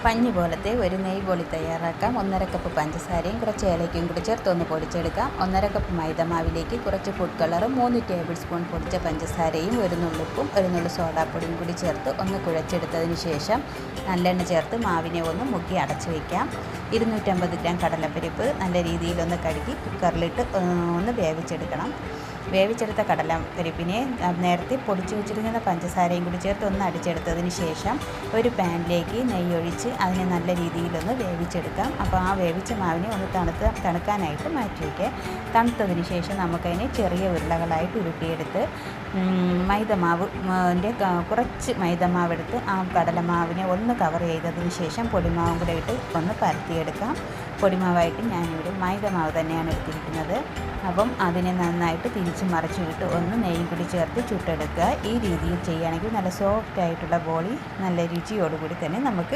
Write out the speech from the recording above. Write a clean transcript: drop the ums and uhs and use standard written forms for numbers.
പഞ്ഞി പോലത്തെ ഒരു നെയ് ബോളി തയ്യാറാക്കാം. 1½ കപ്പ് പഞ്ചസാരയും കുറച്ച് ഏലക്കയും കൂടി ചേർത്ത് ഒന്ന് പൊടിച്ചെടുക്കാം. 1½ കപ്പ് മൈദമാവിലേക്ക് കുറച്ച് ഫുഡ് കളറും 3 ടേബിൾ സ്പൂൺ പൊടിച്ച പഞ്ചസാരയും 1 നുള്ളുപ്പും 1 നുള്ളു സോഡാപ്പൊടിയും കൂടി ചേർത്ത് ഒന്ന് കുഴച്ചെടുത്തതിന് ശേഷം നല്ലെണ്ണ ചേർത്ത് മാവിനെ ഒന്ന് മുക്കി അടച്ചു വയ്ക്കാം. 250 ഗ്രാം കടലപ്പരിപ്പ് നല്ല രീതിയിലൊന്ന് കഴുകി കുക്കറിലിട്ട് ഒന്ന് വേവിച്ചെടുക്കണം. വേവിച്ചെടുത്ത കടലപ്പരിപ്പിനെ നേരത്തെ പൊടിച്ചു വെച്ചിരിക്കുന്ന പഞ്ചസാരയും കൂടി ചേർത്ത് ഒന്ന് അടിച്ചെടുത്തതിന് ശേഷം ഒരു പാനിലേക്ക് നെയ്യൊഴിച്ച് അതിനെ നല്ല രീതിയിലൊന്ന് വേവിച്ചെടുക്കാം. അപ്പോൾ ആ വേവിച്ച മാവിനെ ഒന്ന് തണുക്കാനായിട്ട് മാറ്റി വയ്ക്കുക. തണുത്തതിന് ശേഷം നമുക്കതിനെ ചെറിയ ഉരുളകളായിട്ട് ഉരുട്ടിയെടുത്ത് മൈദമാവിൻ്റെ കുറച്ച് മൈദമാവെടുത്ത് ആ കടലമാവിനെ ഒന്ന് കവർ ചെയ്തതിന് ശേഷം പൊടിമാവും കൂടെ ഇട്ട് ഒന്ന് പരത്തിയെടുക്കാം. പൊടിമാവായിട്ട് ഞാനിവിടെ മൈദമാവ് തന്നെയാണ് എടുത്തിരിക്കുന്നത്. അപ്പം അതിനെ നന്നായിട്ട് തിരിച്ച് മറിച്ച് വിട്ട് ഒന്ന് നെയ്യും കൂടി ചേർത്ത് ചുട്ടെടുക്കുക. ഈ രീതിയിൽ ചെയ്യുകയാണെങ്കിൽ നല്ല സോഫ്റ്റ് ആയിട്ടുള്ള ബോളി നല്ല രുചിയോടുകൂടി തന്നെ നമുക്ക്